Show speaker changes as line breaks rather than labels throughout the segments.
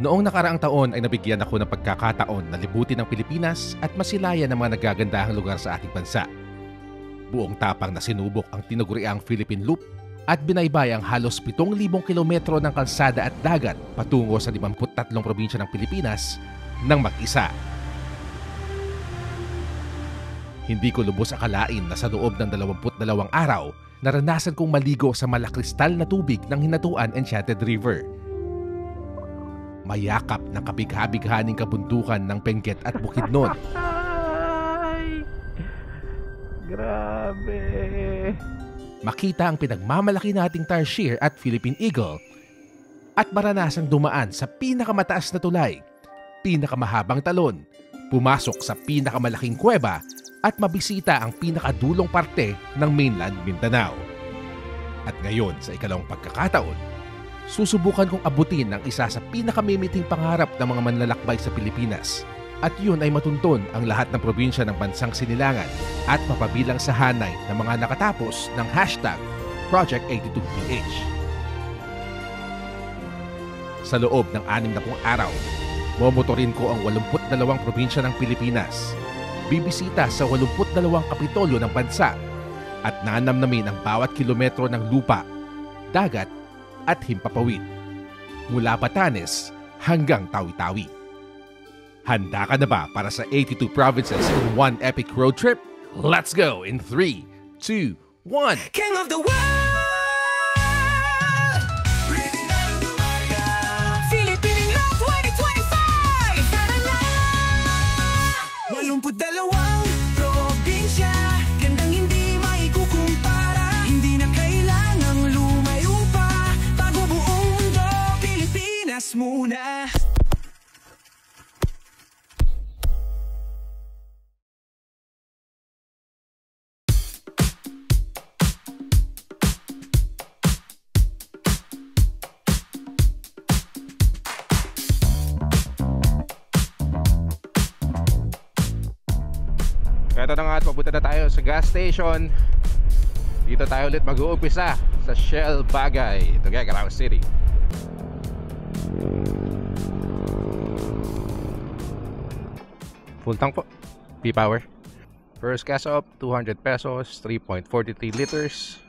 Noong nakaraang taon ay nabigyan ako ng pagkakataon na libutin ang Pilipinas at masilayan ng mga nagagandahang lugar sa ating bansa. Buong tapang na sinubok ang tinaguriang Philippine Loop at binaybay ang halos 7,000 kilometro ng kalsada at dagat patungo sa 53 probinsya ng Pilipinas ng mag-isa. Hindi ko lubos akalain na sa loob ng 22 araw, naranasan kong maligo sa malakristal na tubig ng Hinatuan Enchanted River. Mayakap ng kabigha-bighaning kabundukan ng Benguet at Bukidnon.
Ay, grabe.
Makita ang pinagmamalaki nating Tarsier at Philippine Eagle at maranasang dumaan sa pinakamataas na tulay, pinakamahabang talon, pumasok sa pinakamalaking kuweba at mabisita ang pinakadulong parte ng mainland Mindanao. At ngayon sa ikalawang pagkakataon, susubukan kong abutin ang isa sa pinakamimiting pangarap ng mga manlalakbay sa Pilipinas. At yun ay matuntun ang lahat ng probinsya ng bansang sinilangan at mapabilang sa hanay ng mga nakatapos ng hashtag Project 82PH. Sa loob ng 60 araw, momotorin ko ang 82 probinsya ng Pilipinas, bibisita sa 82 kapitolyo ng bansa at nanamnamin ang bawat kilometro ng lupa, dagat at himpapawid, mula Batanes hanggang Tawi-Tawi. Handa ka na ba para sa 82 provinces in one epic road trip? Let's go in 3, 2, 1!
King of the world! Philippine Love 2025! 82 probinsya, gandang hindi maikukumpara. Hindi na kailangang lumayo pa, bago buong mundo, Pilipinas muna.
Ito na nga at papunta na tayo sa gas station. Dito tayo ulit mag-uumpisa sa Shell Bagay, Tuguegarao City. Full tank po, P-Power. First gas up, 200 pesos, 3.43 liters,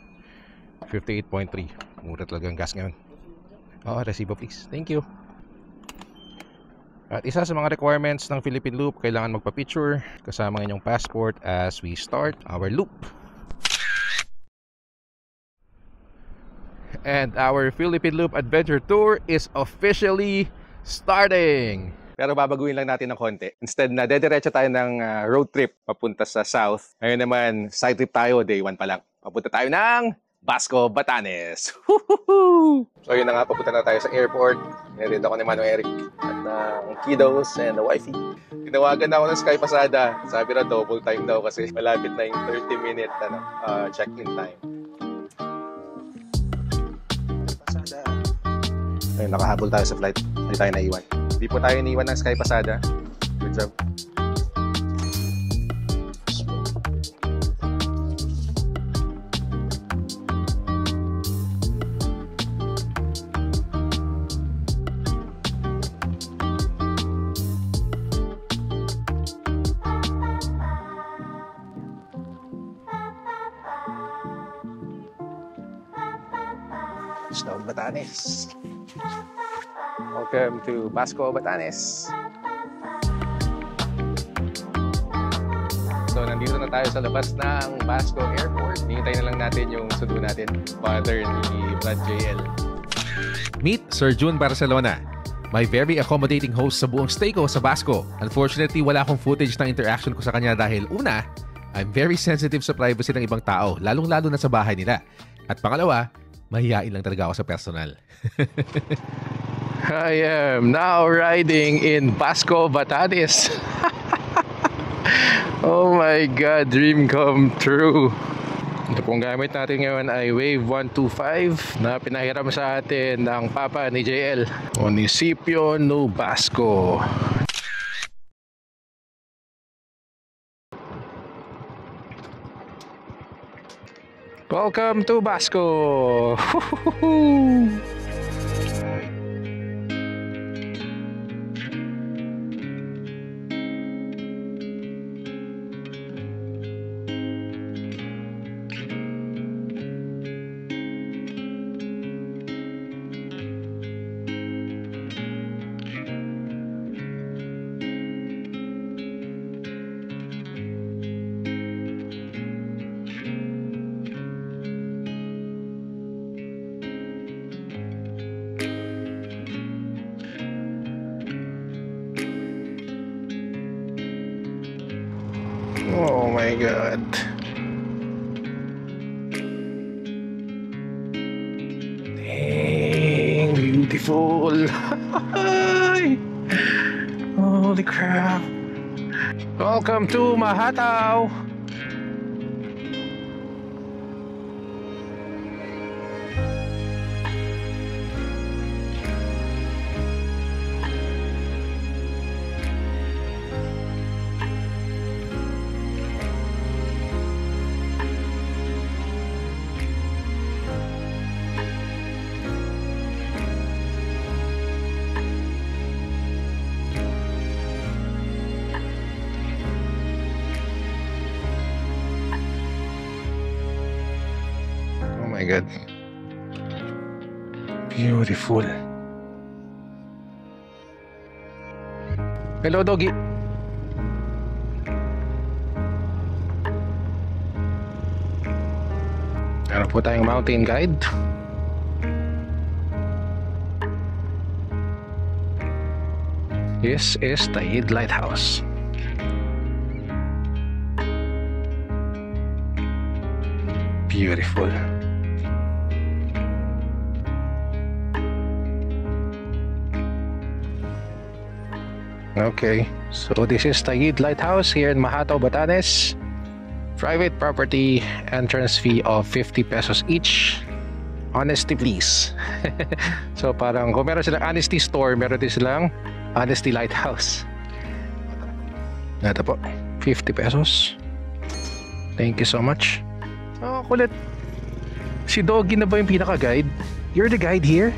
58.3. Mura talaga ang gas ngayon. Resibo please, thank you. At isa sa mga requirements ng Philippine Loop, kailangan magpa-picture kasama ng inyong passport as we start our loop. And our Philippine Loop Adventure Tour is officially starting! Pero babaguhin lang natin ng konti. Instead na dediretso tayo ng road trip papunta sa south. Ngayon naman, side trip tayo, day 1 pa lang. Papunta tayo ng Basco, Batanes. Woohoo! So yun na nga, papunta na tayo sa airport. Narinig ako ni Manong Eric at ang kiddos and the wifey. Tinawagan na ako ng Sky Pasada. Sabi na double time daw kasi malapit na yung 30-minute check-in time. Pasada. Ayun, nakahabol tayo sa flight. Hindi tayo naiwan. Hindi po tayo iniwan ng Sky Pasada. Good job. Batanes. Welcome to Basco, Batanes. So, nandito na tayo sa labas ng Basco Airport. Hintay na lang natin yung sundo natin, father ni Vlad JL.
Meet Sir June Barcelona, my very accommodating host sa buong stay ko sa Basco. Unfortunately, wala akong footage ng interaction ko sa kanya dahil una, I'm very sensitive sa privacy ng ibang tao, lalong-lalo na sa bahay nila. At pangalawa, mahihain lang talaga ako sa personal.
I am now riding in Basco, Batanes. Oh my God, dream come true. Ito pong gamit natin ngayon ay Wave 125 na pinahiram sa atin ng papa ni JL, Municipio No Basco. Welcome to Basco.
my God. Dang, beautiful. Holy crap. Welcome to Mahatao. Oh my God. Beautiful. Hello, doggy. Meron po tayong mountain guide. This is Taid Lighthouse. Beautiful. Okay, so this is Taid Lighthouse here in Mahatao, Batanes. Private property, entrance fee of 50 pesos each. Honesty please. So parang kung meron silang honesty store, meron din silang honesty lighthouse. Ito po, 50 pesos. Thank you so much. Oh, kulit. Si Doggy na ba yung pinaka-guide? You're the guide here?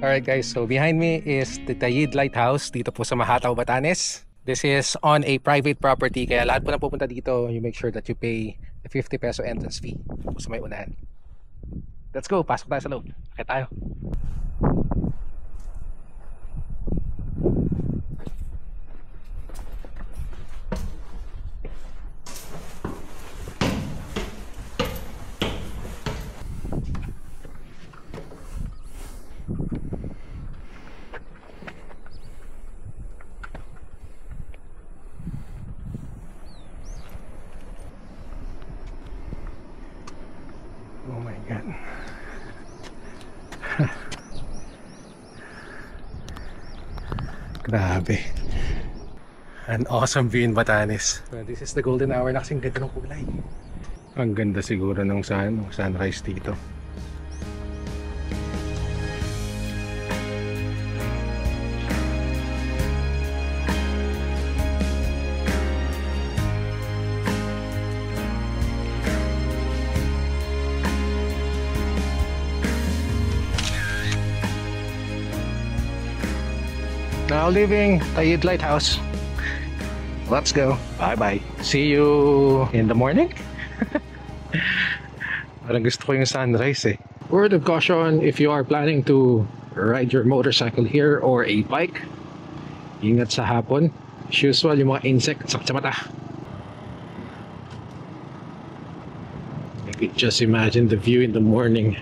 Alright guys, so behind me is the Taid Lighthouse dito po sa Mahatao, Batanes. This is on a private property, kaya lahat po na pupunta dito, you make sure that you pay the 50 peso entrance fee po sa may unahan. Let's go, pasok tayo sa loob. Akit tayo. Oh my God. Grabe. An awesome view in Batanes. This is the golden hour na kasing ganda ng kulay. Ang ganda siguro ng sunrise dito. Now leaving Taid Lighthouse. Let's go. Bye-bye. See you in the morning. Parang gusto ko yung sunrise eh. Word of caution, if you are planning to ride your motorcycle here or a bike, ingat sa hapon. As usual, yung mga insect sakit sa mata. You could just imagine the view in the morning.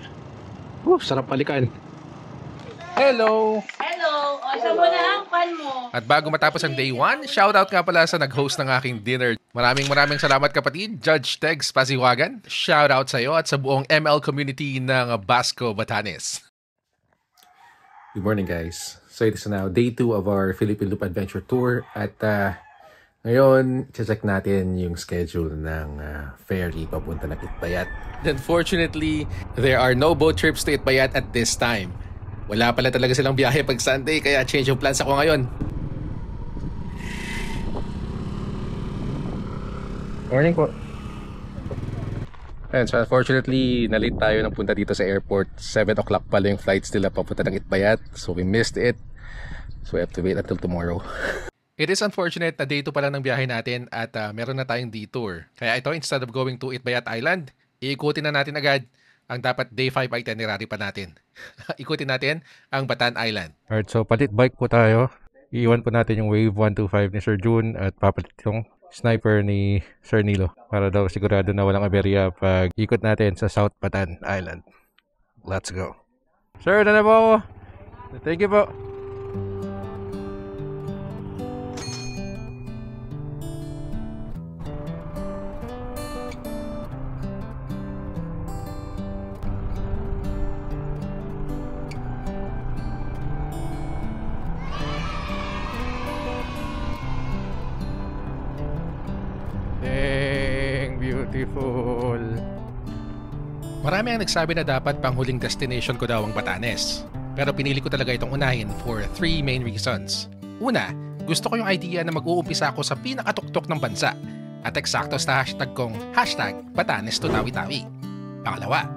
Sarap balikan. Hello!
Hello! O, siya mo na ang pan mo.
At bago matapos ang day 1, shoutout nga pala sa nag-host ng aking dinner. Maraming salamat kapatid, Judge Tegs Pasiwagan. Shoutout sa iyo at sa buong ML community ng Basco, Batanes. Good morning guys. So it is now day 2 of our Philippine Loop Adventure Tour at Ngayon, check natin yung schedule ng ferry papunta ng Itbayat. Unfortunately, there are no boat trips to Itbayat at this time. Wala pala talaga silang biyahe pag Sunday, kaya change of plans ako ngayon. Morning po. And so unfortunately, na-late tayo ng punta dito sa airport. 7 o'clock pala yung flights nila papunta ng Itbayat. So we missed it. So we have to wait until tomorrow. It is unfortunate na day 2 pala ng biyahe natin at meron na tayong detour. Kaya ito, instead of going to Itbayat Island, iikutin na natin agad ang dapat day 5 itinerary pa natin. Ikutin natin ang Batan Island. Alright, so palit bike po tayo. Iiwan po natin yung Wave 125 ni Sir June at papalit yung sniper ni Sir Nilo para daw sigurado na walang aberya pag ikot natin sa South Batan Island. Let's go. Sir, na po ako. Thank you po. Beautiful. Marami ang nagsabi na dapat panghuling destination ko daw ang Batanes. Pero pinili ko talaga itong unahin for 3 main reasons. Una, gusto ko yung idea na mag-uumpisa ako sa pinakatuktok ng bansa at eksakto sa hashtag kong #Batanes to Tawi-Tawi. Pangalawa,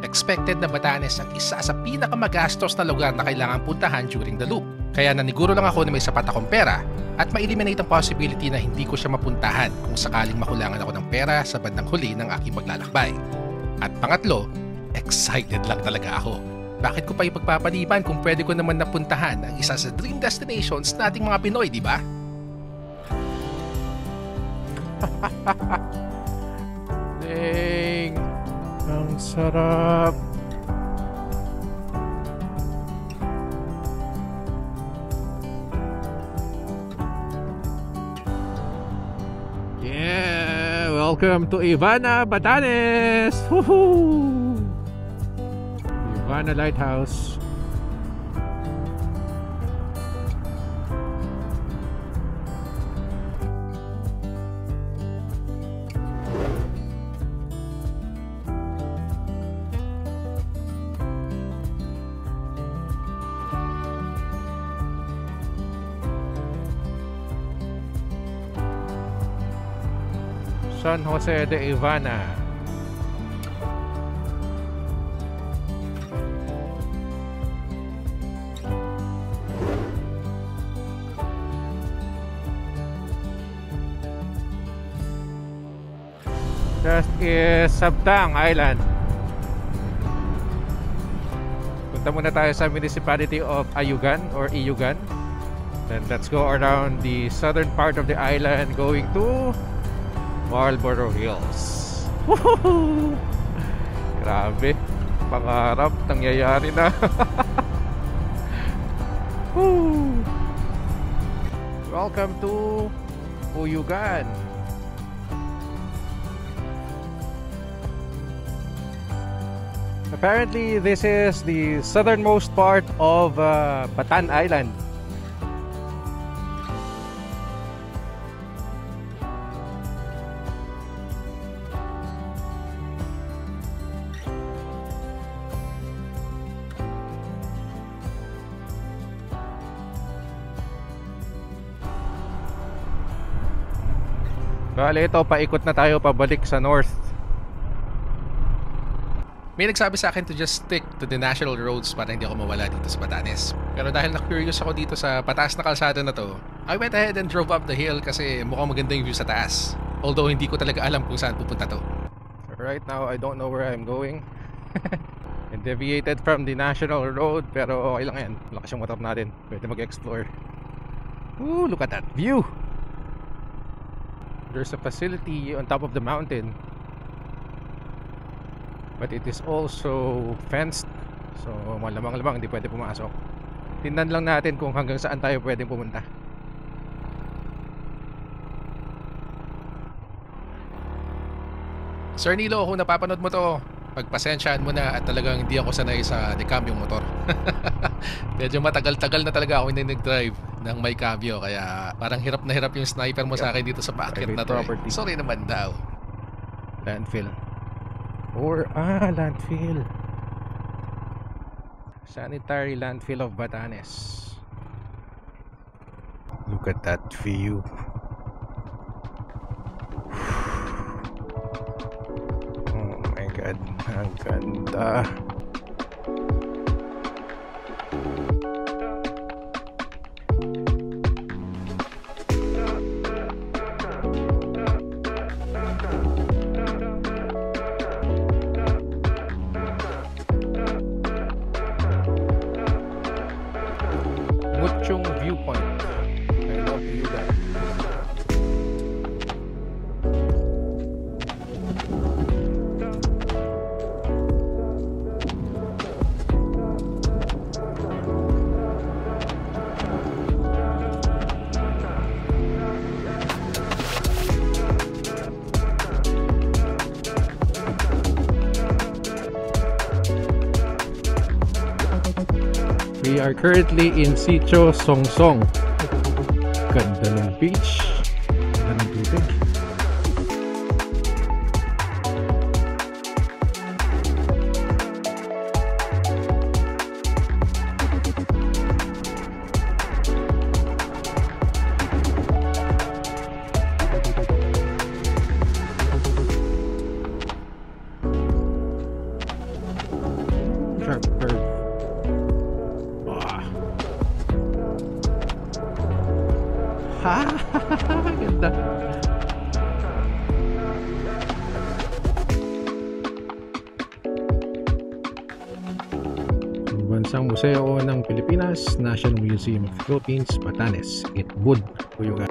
expected na Batanes ang isa sa pinakamagastos na lugar na kailangan puntahan during the loop. Kaya naniguro lang ako na may sapat akong pera at ma-eliminate ang possibility na hindi ko siya mapuntahan kung sakaling makulangan ako ng pera sa bandang huli ng aking maglalakbay. At pangatlo, excited lang talaga ako. Bakit ko pa ipagpapaliban kung pwede ko naman napuntahan ang isa sa dream destinations nating mga Pinoy, di ba? Dang! Ang sarap! Yeah! Welcome to Ivana, Batanes! Woohoo! Ivana Lighthouse. San Jose de Ivana. That is Sabtang Island. Punta muna tayo sa municipality of Ayugan or Iyugan. Then let's go around the southern part of the island going to Marlborough Hills. Woohoo! Grabe, pangarap nangyayari na. Welcome to Uyugan. Apparently, this is the southernmost part of Batan Island. Bale, ito, paikot na tayo pabalik sa north. May nagsabi sa akin to just stick to the national roads para hindi ako mawala dito sa Batanes. Pero dahil na-curious ako dito sa pataas na kalsada na to, I went ahead and drove up the hill kasi mukhang maganda yung view sa taas. Although hindi ko talaga alam kung saan pupunta to. Right now, I don't know where I'm going. And deviated from the national road, pero okay lang yan. Lakas yung motor natin. Pwede mag-explore. Ooh, look at that view! There's a facility on top of the mountain, but it is also fenced. So malamang-lamang hindi pwede pumasok. Tingnan lang natin kung hanggang saan tayo pwedeng pumunta. Sir Nilo, kung napapanood mo to, pagpasensyaan mo na at talagang hindi ako sanay sa decam yung motor. Medyo matagal-tagal na talaga ako hindi nag-drive ng may kabyo, kaya parang hirap na hirap yung sniper mo sa akin dito sa packet na to.
Property.
Sorry naman daw.
Landfill. Landfill. Sanitary landfill of Batanes. Look at that view. Oh my God, ang ganda. Muchong viewpoint. I love you guys. We are currently in Sitio Songsong. Ganda ng beach. Ganda ng tubig. Sharp curve. Ganda. Bansang Museo ng Pilipinas, National Museum of the Philippines, Batanes, Itbud, Uyugan.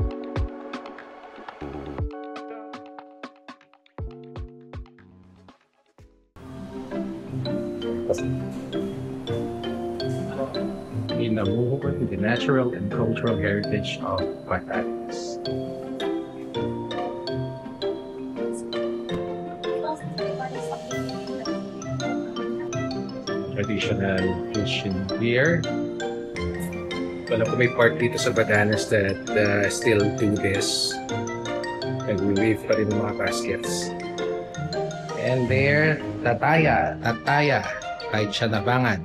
Inabubuhay the natural and cultural heritage of Batanes. Traditional Asian beer. Alam ko may part dito sa Batanes that still do this. Nag-weave pa rin ng mga baskets. And there, tataya, kahit siya nabangan.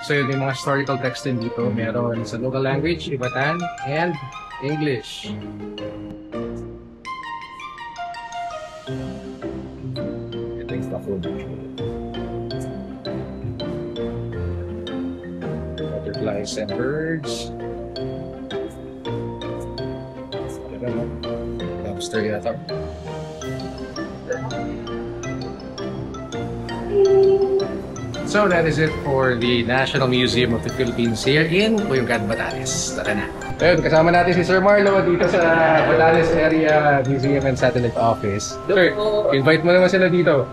So yun, yung mga historical text din dito, meron sa local language, Ivatan, and English. Ito yung stuff food. Butterflies and birds. Lobster yata. So that is it for the National Museum of the Philippines here in Uyugan, Batanes. Tara na. Ayun, kasama natin si Sir Marlo dito sa Batanes Area Museum and Satellite Office. Sir, invite mo naman sila dito.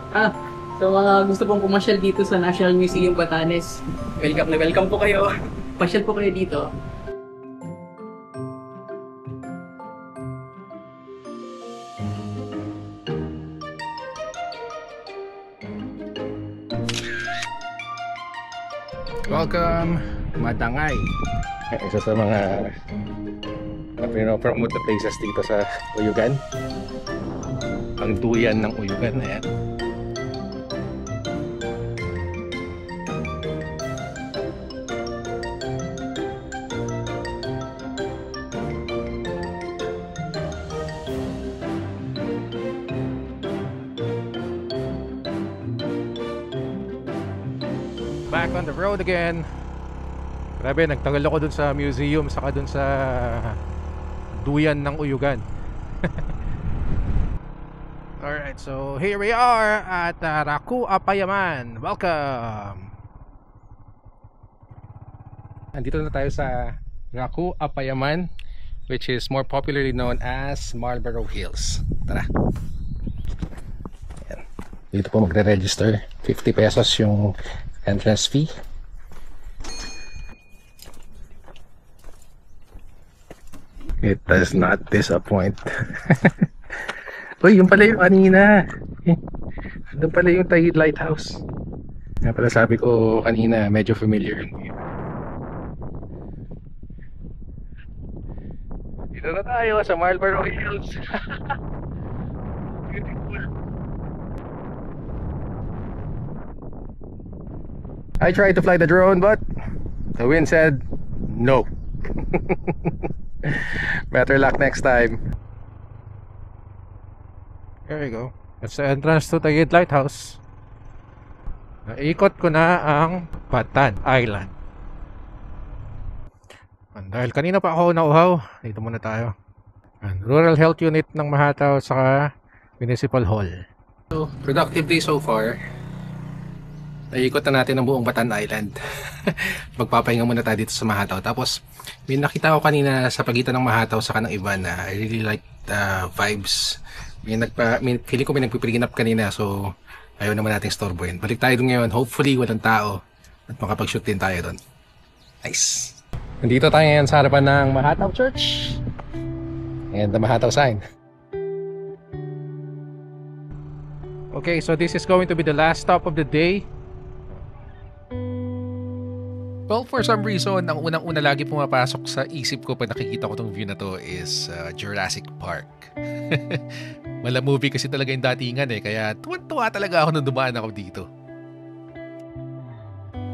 So mga gusto pong pumasyal dito sa National Museum Batanes, welcome na welcome po kayo. Pasyal po kayo dito.
Welcome, Madangay. Isa sa mga pinopromote na places dito sa Uyugan. Ang duyan ng Uyugan na yan. Back on the road again. Grabe, nagtagal ako dun sa museum saka dun sa duyan ng Uyugan. Alright, so here we are at Raku Apayaman. Welcome! Andito na tayo sa Raku Apayaman, which is more popularly known as Marlborough Hills. Tara! Ayan. Dito po magre-register. 50 pesos yung entrance fee. It does not disappoint. Uy, yung pala yung kanina. Doon pala yung Tahid Lighthouse. Kaya pala sabi ko kanina, medyo familiar. Dito na tayo sa Marlborough Hills. Beautiful. I tried to fly the drone, but the wind said no. Better luck next time. There we go. That's the entrance to Taguig Lighthouse. Naikot ko na ang Batan Island. Dahil kanina pa ako nauhaw, dito muna tayo. Rural Health Unit ng Mahataw saka Municipal Hall. So, productive day so far. Naikot na natin ang buong Batan Island. Magpapahinga muna tayo dito sa Mahataw. Tapos, may nakita ko kanina sa pagitan ng Mahataw saka ng iba na I really like the vibes. Feeling ko may nagpiprenup kanina, so ayaw naman nating storbohin. Balik tayo doon ngayon. Hopefully, walang tao at makapag-shoot din tayo doon. Nice! Nandito tayo ngayon sa harapan ng Mahataw Church and the Mahataw sign. Okay, so this is going to be the last stop of the day. Well, for some reason, ang unang-una lagi pumapasok sa isip ko pag nakikita ko tong view na to is Jurassic Park. Mala movie kasi talaga yung datingan kaya tuwa talaga ako nung dumaan ako dito.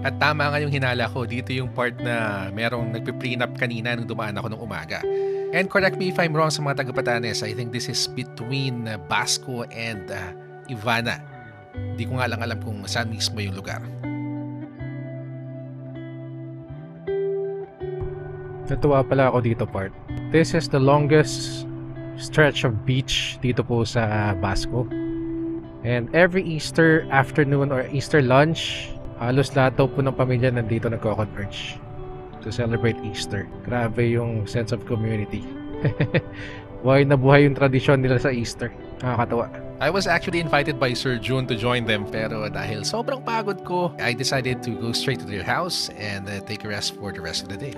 At tama nga yung hinala ko, dito yung part na merong nagpe-prenup kanina nung dumaan ako nung umaga. And correct me if I'm wrong sa mga taga-Batanes, I think this is between Basco and Ivana. Hindi ko nga lang alam kung saan mismo yung lugar. Natuwa pala ako dito part. This is the longest stretch of beach dito po sa Basco. And every Easter afternoon or Easter lunch, halos lahat daw po ng pamilya nandito nagko-converge to celebrate Easter. Grabe yung sense of community. Buhay na buhay yung tradisyon nila sa Easter. Nakakatawa. I was actually invited by Sir June to join them, pero dahil sobrang pagod ko, I decided to go straight to their house and take a rest for the rest of the day.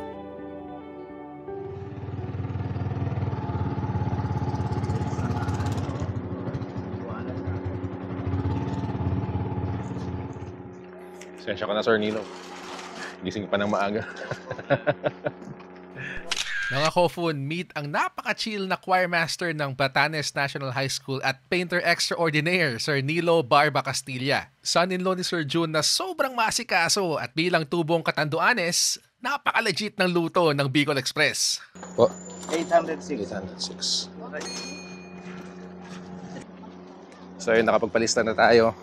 Sensya ko na, Sir Nilo. Gising pa ng maaga. Mga Kofun, meet ang napaka-chill na choir master ng Batanes National High School at painter extraordinaire, Sir Nilo Barba Castilla. Son-in-law ni Sir June na sobrang masikaso at bilang tubong Katanduanes, napaka-legit ng luto ng Bicol Express. 806. So yun, nakapagpalista na tayo.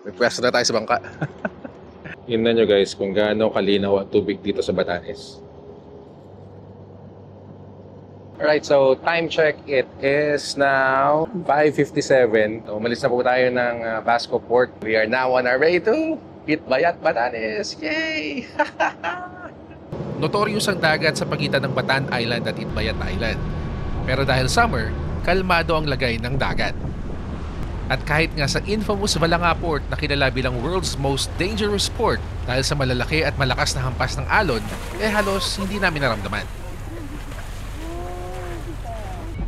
May pwesto na tayo sa bangka. Tingnan nyo guys kung gaano kalinaw ang tubig dito sa Batanes. Alright, so time check, it is now 5:57. So, umalis na po tayo ng Basco Port. We are now on our way to Itbayat, Batanes! Yay! Notorious ang dagat sa pagitan ng Batan Island at Itbayat Island. Pero dahil summer, kalmado ang lagay ng dagat. At kahit nga sa infamous Balanga Port na kilala bilang world's most dangerous port dahil sa malalaki at malakas na hampas ng alon, halos hindi namin naramdaman.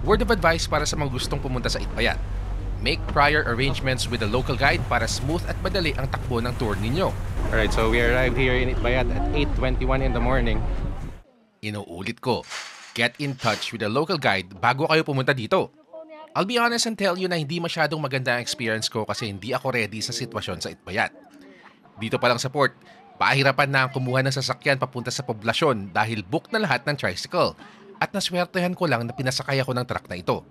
Word of advice para sa mga gustong pumunta sa Itbayat. Make prior arrangements with a local guide para smooth at madali ang takbo ng tour ninyo. Alright, so we arrived here in Itbayat at 8:21 in the morning. Inuulit ko, get in touch with a local guide bago kayo pumunta dito. I'll be honest and tell you na hindi masyadong maganda ang experience ko kasi hindi ako ready sa sitwasyon sa Itbayat. Dito pa lang sa port, pahirapan na ang kumuha ng sasakyan papunta sa poblasyon dahil book na lahat ng tricycle at naswertehan ko lang na pinasakay ako ng truck na ito.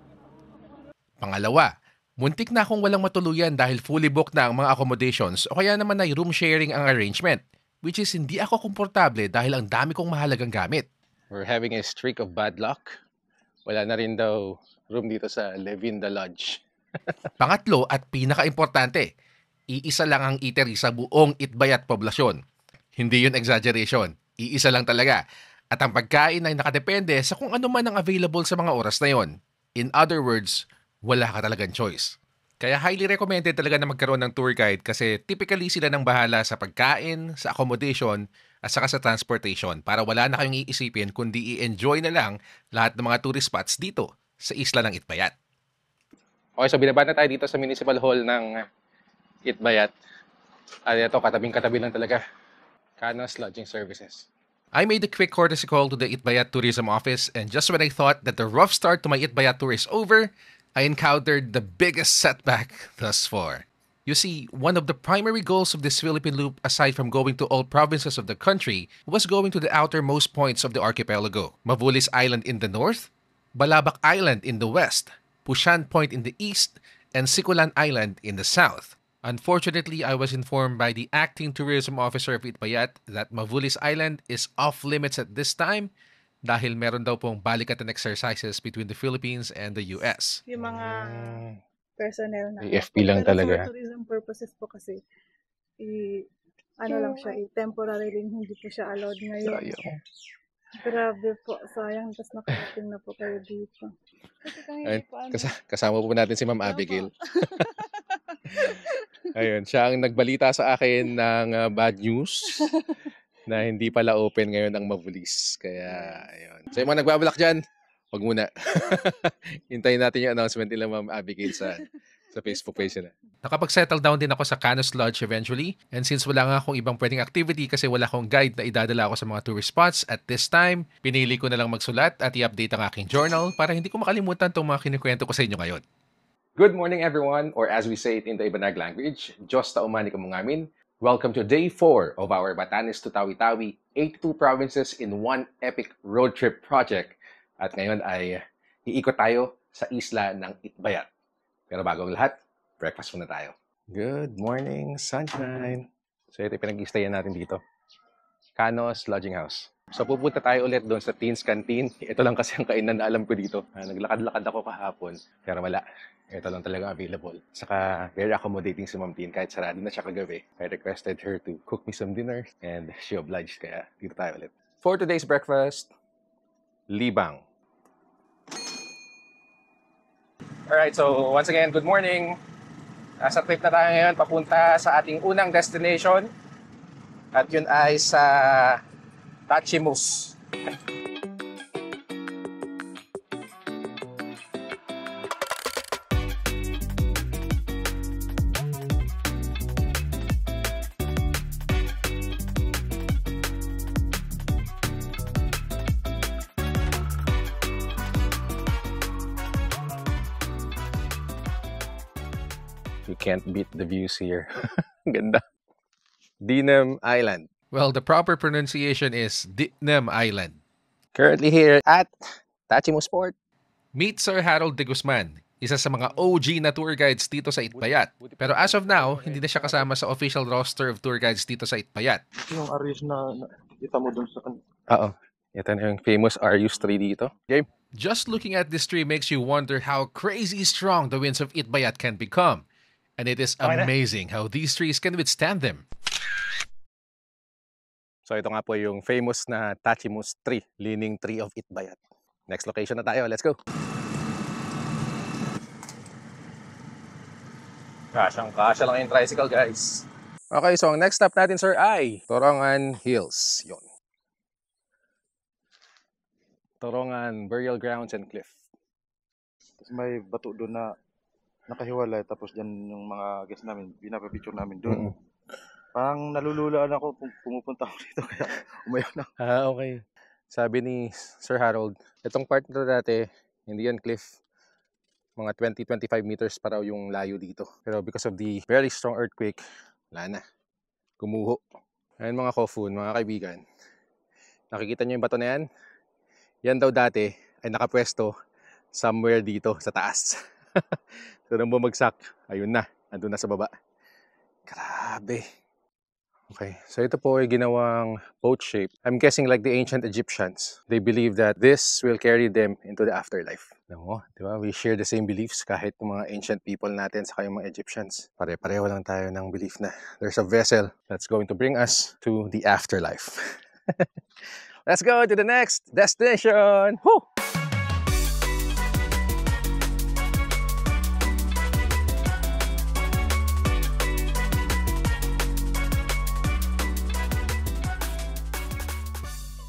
Pangalawa, muntik na akong walang matuluyan dahil fully booked na ang mga accommodations o kaya naman ay room sharing ang arrangement, which is hindi ako komportable dahil ang dami kong mahalagang gamit. We're having a streak of bad luck. Wala na rin daw room dito sa Levin the Lodge. Pangatlo at pinaka-importante, iisa lang ang eatery sa buong Itbayat poblasyon. Hindi yun exaggeration, iisa lang talaga. At ang pagkain ay nakadepende sa kung ano man ang available sa mga oras na yon. In other words, wala ka talagang choice. Kaya highly recommended talaga na magkaroon ng tour guide kasi typically sila nang bahala sa pagkain, sa accommodation, at saka sa transportation para wala na kayong iisipin kundi i-enjoy na lang lahat ng mga tourist spots dito sa isla ng Itbayat. Okay, so binaba na tayo dito sa Municipal Hall ng Itbayat. At ito, katabing-katabi lang talaga. Canos Lodging Services.
I made a quick courtesy call to the Itbayat Tourism Office, and just when I thought that the rough start to my Itbayat tour is over, I encountered the biggest setback thus far. You see, one of the primary goals of this Philippine Loop, aside from going to all provinces of the country, was going to the outermost points of the archipelago. Mavulis Island in the north, Balabac Island in the west, Pushan Point in the east, and Sikulan Island in the south. Unfortunately, I was informed by the acting tourism officer of Itbayat that Mavulis Island is off-limits at this time dahil meron daw pong balikatan exercises between the Philippines and the US.
Yung mga personnel na.
AFP lang
Pero
talaga.
for tourism purposes po kasi, lang siya, temporary rin, hindi po siya allowed ngayon.
Sayang.
Grabe po, sayang, tapos nakarating na po kayo dito. Kasi
Ayun,
kahit
kasama po natin si Ma'am Abigail. Ayun, siya ang nagbalita sa akin ng bad news na hindi pala open ngayon ang Mavulis. Kaya, ayun. So, yung mga nagbabalak dyan, wag muna. Hintayin natin yung announcement nila Ma'am Abigail sa Facebook page na.
Nakapag-settle down din ako sa Canos Lodge eventually, and since wala nga akong ibang pwedeng activity kasi wala akong guide na idadala ako sa mga tourist spots at this time, pinili ko na lang magsulat at i-update ang aking journal para hindi ko makalimutan itong mga kinikwento ko sa inyo ngayon.
Good morning everyone, or as we say it in the Ibanag language, Diyos taumani ka mo ngamin. Welcome to day 4 of our Batanes to Tawi-Tawi 82 provinces in one epic road trip project. At ngayon ay iikot tayo sa isla ng Itbayat. Pero bago ang lahat, breakfast muna tayo. Good morning, sunshine. So ito yung pinag-istayan natin dito. Canos Lodging House. So pupunta tayo ulit doon sa Teens Canteen. Ito lang kasi ang kainan na alam ko dito. Naglakad-lakad ako kahapon, pero wala. Ito lang talaga available. Saka very accommodating si Ma'am Teen kahit sarado na siya kagabi. I requested her to cook me some dinner and she obliged, kaya dito tayo ulit. For today's breakfast, libang. Alright, so once again, good morning. Nasa trip na tayo ngayon papunta sa ating unang destination. At yun ay sa Tachimus. You can't beat the views here. Ganda. Dinem Island.
Well, the proper pronunciation is Ditnem Island.
Currently here at Tachimus Port.
Meet Sir Harold de Guzman, isa sa mga OG na tour guides dito sa Itbayat. Pero as of now, hindi na siya kasama sa official roster of tour guides dito sa Itbayat.
Yung Arius na kita mo dun sa
Oo. Ito na yung famous Arius tree dito. Game.
Just looking at this tree makes you wonder how crazy strong the winds of Itbayat can become. And it is amazing how these trees can withstand them.
So ito nga po yung famous na Tachimus tree, leaning tree of Itbayat. Next location na tayo. Let's go. Kasya lang yung tricycle, guys. Okay, so ang next stop natin, sir, ay Torongan Hills. Yun. Torongan Burial Grounds and Cliff.
Tapos may bato doon na nakahiwalay, tapos dyan yung mga guests namin, binapapicture namin doon. Parang nalululaan ako kung pumupunta ako dito, kaya umayaw na.
Okay. Sabi ni Sir Harold, itong part na dati, hindi yan cliff. Mga 20-25 meters pa raw yung layo dito. Pero because of the very strong earthquake, wala na. Gumuho. Ayan mga Kofun, mga kaibigan. Nakikita nyo yung bato na yan? Yan daw dati ay nakapwesto somewhere dito sa taas. So nang bumagsak, ayun na, andun na sa baba. Grabe. Okay, so ito po ay ginawang boat shape. I'm guessing like the ancient Egyptians. They believe that this will carry them into the afterlife. Alam mo, di ba? We share the same beliefs kahit yung mga ancient people natin sa yung mga Egyptians. Pare-pareho lang tayo ng belief na there's a vessel that's going to bring us to the afterlife. Let's go to the next destination! Woo!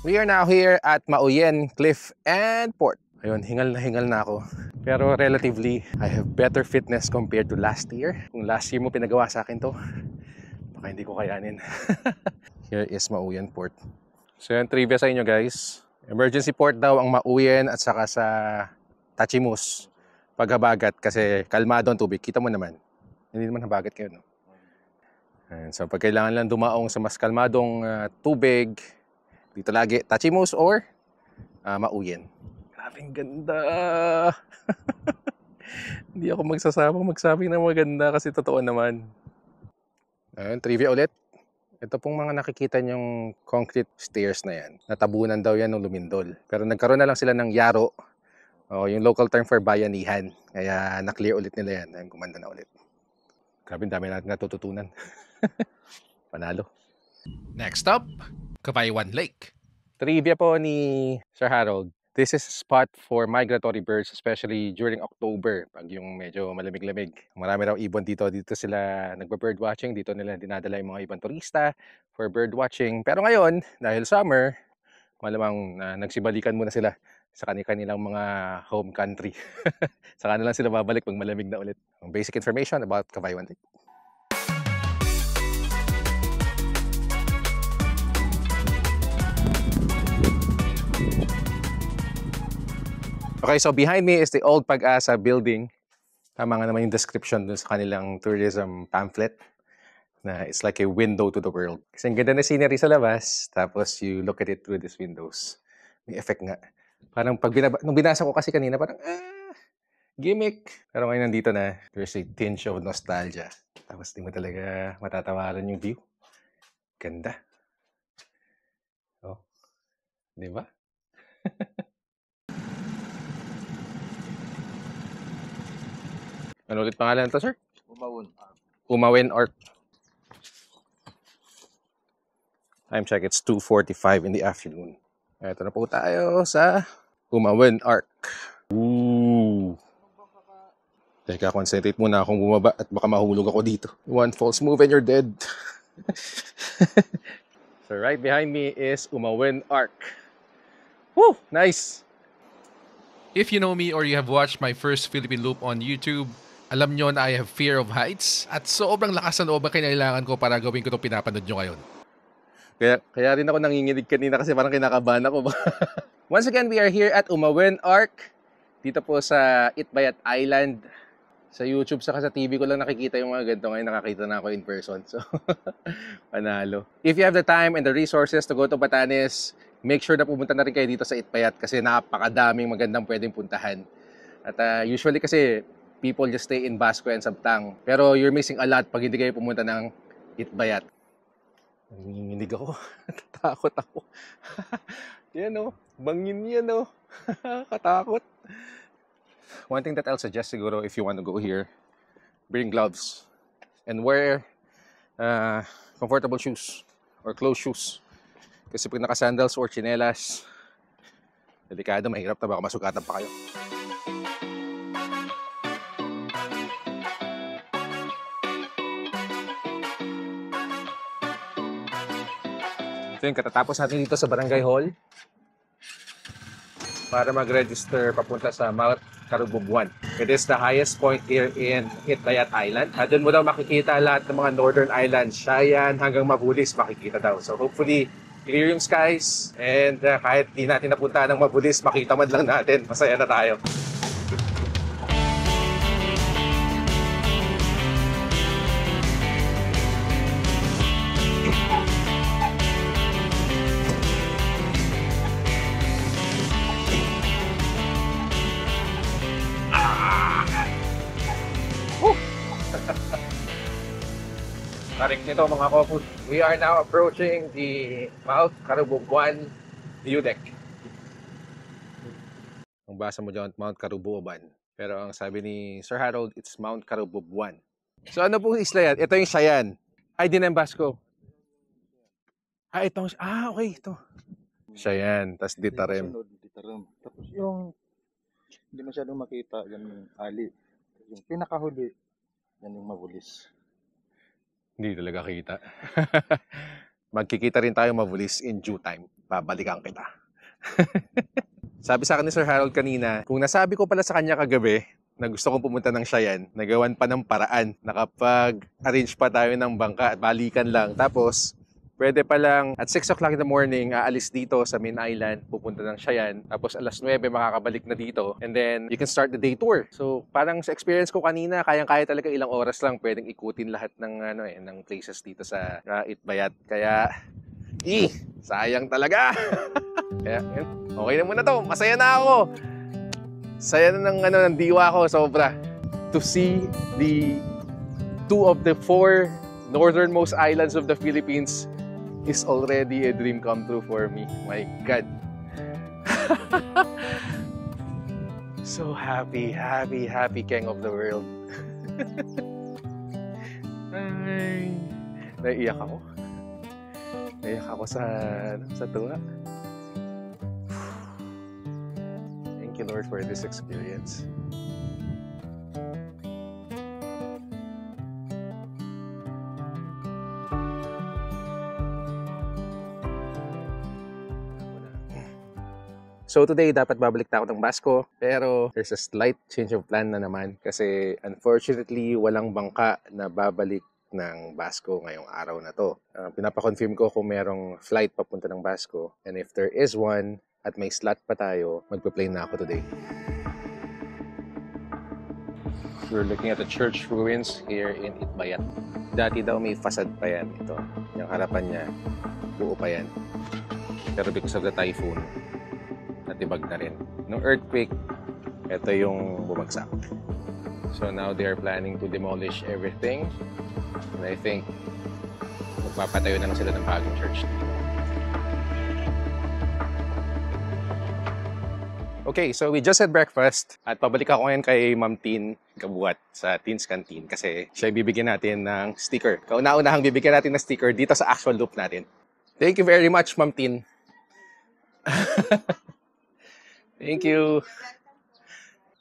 We are now here at Mauyen Cliff and Port. Ayun, hingal na ako. Pero relatively, I have better fitness compared to last year. Kung last year mo pinagawa sa akin to, baka hindi ko kayanin. Here is Mauyen Port. So yung trivia sa inyo guys. Emergency port daw ang Mauyan at saka sa Tachimus. Paghabagat kasi kalmado ang tubig. Kita mo naman. Hindi naman habagat kayo, no? And so pag kailangan lang dumaong sa mas kalmadong tubig, dito lagi Tachimus or Mauyan. Grabing ganda! Hindi ako magsabi na maganda kasi totoo naman. Ayun, trivia ulit. Ito pong mga nakikita nyong concrete stairs na yan. Natabunan daw yan ng lumindol. Pero nagkaroon na lang sila ng yaro. O yung local term for bayanihan. Kaya na-clear ulit nila yan. Ayun, gumanda na ulit. Grabe, dami natin natututunan. Panalo.
Next up, Kabaywan Lake.
Trivia po ni Sir Harold. This is a spot for migratory birds, especially during October, pag yung medyo malamig-lamig. Marami raw ibon dito. Dito sila nagba-bird watching. Dito nila dinadala yung mga ibang turista for bird watching. Pero ngayon, dahil summer, malamang nagsibalikan muna sila sa kanilang mga home country. Saka na lang sila babalik pag malamig na ulit. Basic information about Kabaywan Lake. Okay, so behind me is the old Pag-asa building. Tama nga naman yung description dun sa kanilang tourism pamphlet na it's like a window to the world. Kasi ang ganda na scenery sa labas, tapos you look at it through these windows. May effect nga. Parang nung binasa ko kasi kanina, parang, gimmick. Pero ngayon nandito na, there's a tinge of nostalgia. Tapos di mo talaga matatawaran yung view. Ganda. Oh, di ba? Ano ulit pangalan nito, sir? Umawin Arc. Time check, it's 2:45 in the afternoon. Ito na po tayo sa Umawin Arc. Ooh. Teka, concentrate muna akong bumaba at baka mahulog ako dito. One false move and you're dead. So right behind me is Umawin Arc. Woo! Nice!
If you know me or you have watched my first Philippine Loop on YouTube, alam nyo na I have fear of heights at sobrang lakas ng loob ang kinailangan ko para gawin ko itong pinapanood nyo ngayon.
Kaya rin ako nanginginig kanina kasi parang kinakabahan ako. Once again, we are here at Umawin Arc. Dito po sa Itbayat Island. Sa YouTube saka sa TV ko lang nakikita yung mga ganito. Ngayon nakakita na ako in person. So, panalo. If you have the time and the resources to go to Batanes, make sure na pumunta na rin kayo dito sa Itbayat kasi napakadaming magandang pwedeng puntahan. At usually kasi people just stay in Basco and Sabtang. Pero you're missing a lot pag hindi kayo pumunta ng Itbayat. Nanginginig ako. Natatakot ako. Yan o. Bangin yan o. Katakot. One thing that I'll suggest siguro if you want to go here, bring gloves and wear comfortable shoes or closed shoes. Kasi pag naka-sandals or chinelas, delikado, mahirap na baka masugatan pa kayo. So yun, katatapos natin dito sa Barangay Hall para mag-register papunta sa Mount Karububuan. It is the highest point here in Itbayat Island. At doon mo daw makikita lahat ng mga northern islands. Siayan hanggang Mabulis makikita daw. So hopefully, clear yung skies. And kahit di natin napunta ng Mabulis, makita man lang natin. Masaya na tayo. Tarik nito mga kopus. We are now approaching the Mount Karububuan view deck. Ang basa mo dyan, Mount Karububuan. Pero ang sabi ni Sir Harold, it's Mount Karububuan. So ano pong isla yan? Ito yung Siayan. Ay, din ang Basco. Okay, ito. Siayan, tas Ditarem.
Tapos yung hindi masyadong makita, yan yung ali. Yung pinakahuli, yan yung Mabulis.
Hindi talaga kita. Magkikita rin tayo Mabulis in due time. Babalikan kita. Sabi sa akin ni Sir Harold kanina, kung nasabi ko pala sa kanya kagabi na gusto kong pumunta ng Siayan, nagawan pa ng paraan. Nakapag-arrange pa tayo ng bangka at balikan lang. Tapos, Pwede pa lang at 6 o'clock in the morning, aalis dito sa main island, pupunta ng Siayan. Tapos alas 9, makakabalik na dito. And then, you can start the day tour. So, parang sa experience ko kanina, kayang-kaya talaga ilang oras lang pwedeng ikutin lahat ng, ng places dito sa Itbayat. Kaya, sayang talaga. Kaya, okay na muna to. Masaya na ako. Saya na ng diwa ko, sobra. To see the 2 of the 4 northernmost islands of the Philippines is already a dream come true for me. My God. So happy, happy, happy king of the world. Ay, naiiyak ako. Naiiyak ako sa tuwa. Thank you, Lord, for this experience. So today, dapat babalik na ako ng Basco, pero there's a slight change of plan na naman kasi unfortunately, walang bangka na babalik ng Basco ngayong araw na to. Pinapa-confirm ko kung merong flight papunta ng Basco, and if there is one, at may slot pa tayo, magpa-plane na ako today. We're looking at the church ruins here in Itbayat. Dati daw may facade pa yan. Ito, yung harapan niya, buo pa yan. Pero because of the typhoon, natibag na rin. Nung earthquake, ito yung bumagsak. So now they are planning to demolish everything. And I think, magpapatayo na lang sila ng bagong church dito. Okay, so we just had breakfast at pabalik ako ngayon kay Ma'am Tin Kabuat sa Tin's Canteen kasi siya bibigyan natin ng sticker. Kauna-unahang bibigyan natin ng sticker dito sa actual loop natin. Thank you very much, Ma'am Tin. Thank you.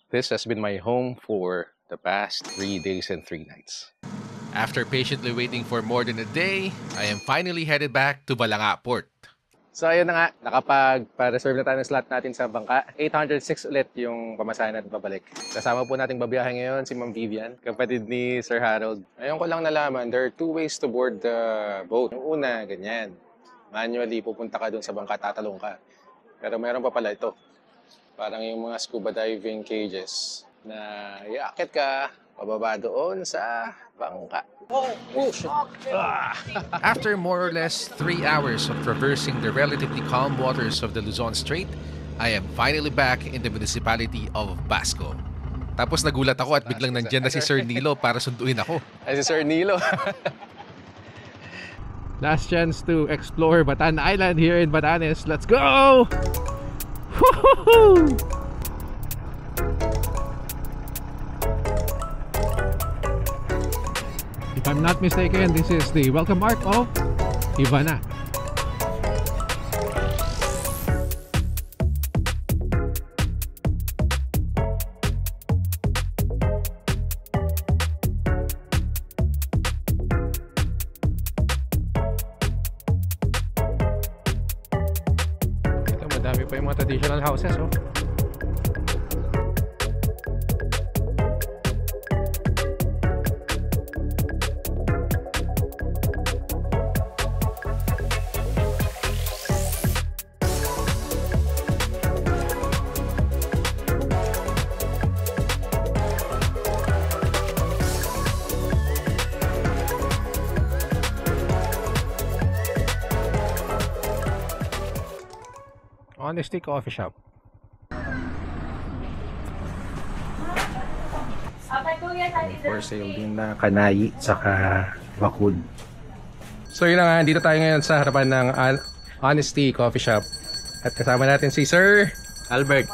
This has been my home for the past 3 days and 3 nights.
After patiently waiting for more than a day, I am finally headed back to Balanga Port.
So ayun na nga, nakapag-reserve na tayo ng slot natin sa bangka. 806 ulit yung pamasahe natin pabalik. Kasama po nating babiyahe ngayon si Ma'am Vivian, kapatid ni Sir Harold. Ayun ko lang nalaman, there are 2 ways to board the boat. Yung una, ganyan. Manually, pupunta ka dun sa bangka, tatalong ka. Pero meron pa pala ito. Parang yung mga scuba diving cages na iaakit ka, pababa doon sa bangka.
After more or less 3 hours of traversing the relatively calm waters of the Luzon Strait, I am finally back in the municipality of Basco. Tapos nagulat ako at biglang nandyan na si Sir Nilo para sunduin ako.
Ay, si Sir Nilo.
Last chance to explore Batan Island here in Batanes. Let's go! Woohoo! If I'm not mistaken, this is the welcome mark of Ivana. Ito, madami pa yung mga traditional houses, oh. Honesty Coffee Shop. For sale din na kanayi saka bakul. So yun na nga, dito tayo ngayon sa harapan ng Honesty Coffee Shop. At kasama natin si Sir Albert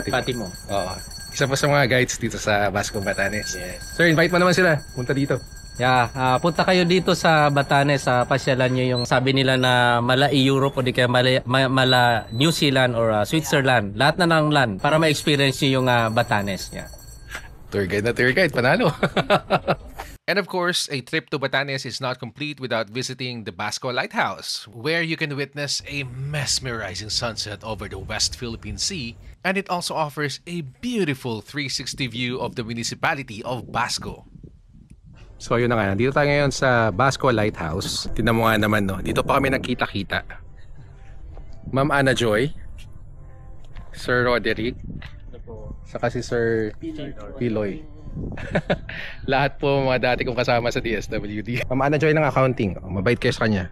Patimo. Oo. Isa pa sa mga guides dito sa Basco, Batanes.
Yes.
Sir, invite mo naman sila. Punta dito.
Yeah, punta kayo dito sa Batanes, pasyalan nyo yung sabi nila na mala Europe o di kaya mala New Zealand or Switzerland. Lahat na ng land para ma-experience nyo yung Batanes. Yeah.
Tour guide na tour guide, panalo. And of course, a trip to Batanes is not complete without visiting the Basco Lighthouse, where you can witness a mesmerizing sunset over the West Philippine Sea, and it also offers a beautiful 360 view of the municipality of Basco.
So yun na nga, dito tayo ngayon sa Basco Lighthouse. Tingnan mo nga naman, no? Dito pa kami nagkita-kita. Ma'am Ana Joy, Sir Roderick, saka si Sir Piloy. Lahat po mga dati kong kasama sa DSWD. Ma'am Ana Joy ng accounting. Mabait kayo sa kanya.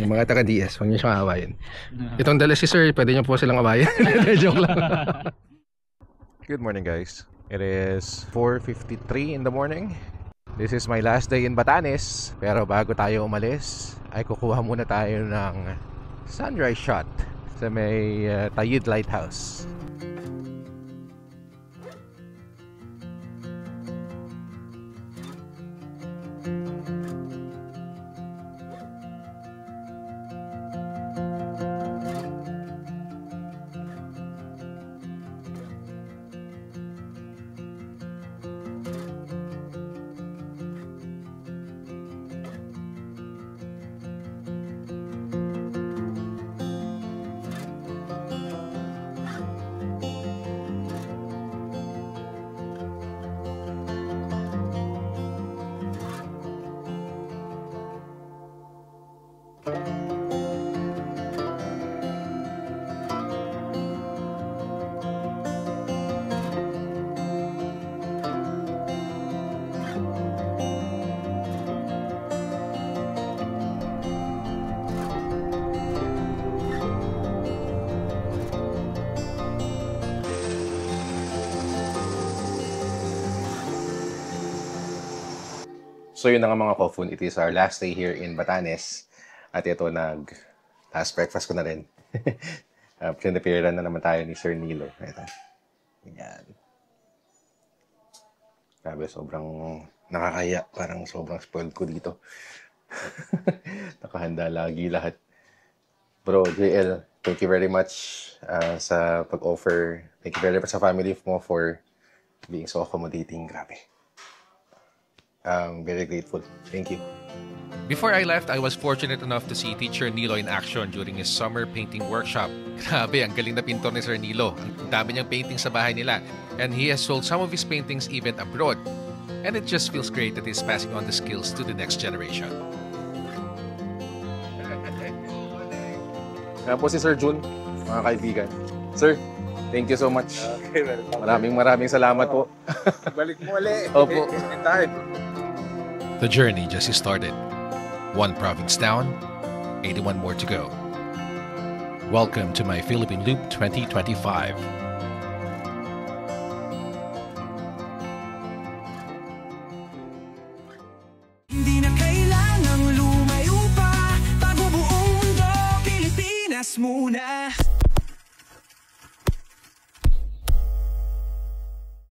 Yung mga taga-DS, huwag niyo siyang awayin. Itong dala si Sir, pwede niyo po silang awayin. Joke lang. Good morning guys. It is 4:53 in the morning. This is my last day in Batanes. Pero bago tayo umalis, ay kukuha muna tayo ng sunrise shot sa may Tayid Lighthouse. So yun na nga mga Kofun, it is our last day here in Batanes. At ito, last breakfast ko na rin. Pinapiran na naman tayo ni Sir Nilo. Ito. Yan. Grabe, sobrang nakakaya. Parang sobrang spoiled ko dito. Nakahanda lagi lahat. Bro, JL, thank you very much sa pag-offer. Thank you very much sa family mo for being so accommodating. Grabe. Very grateful. Thank you.
Before I left, I was fortunate enough to see Teacher Nilo in action during his summer painting workshop. Grabe, ang galing na pintor ni Sir Nilo. Ang dami niyang painting sa bahay nila. And he has sold some of his paintings even abroad. And it just feels great that he's passing on the skills to the next generation.
Kaya po si Sir Jun, mga kaibigan. Sir, thank you so much.
Okay,
Maraming salamat po.
Balik mo ulit.
Opo.
The journey just started. One province down, 81 more to go. Welcome to my Philippine Loop 2025.
Hindi na kailangang lumayo pa. Bago buong mundo, Pilipinas muna.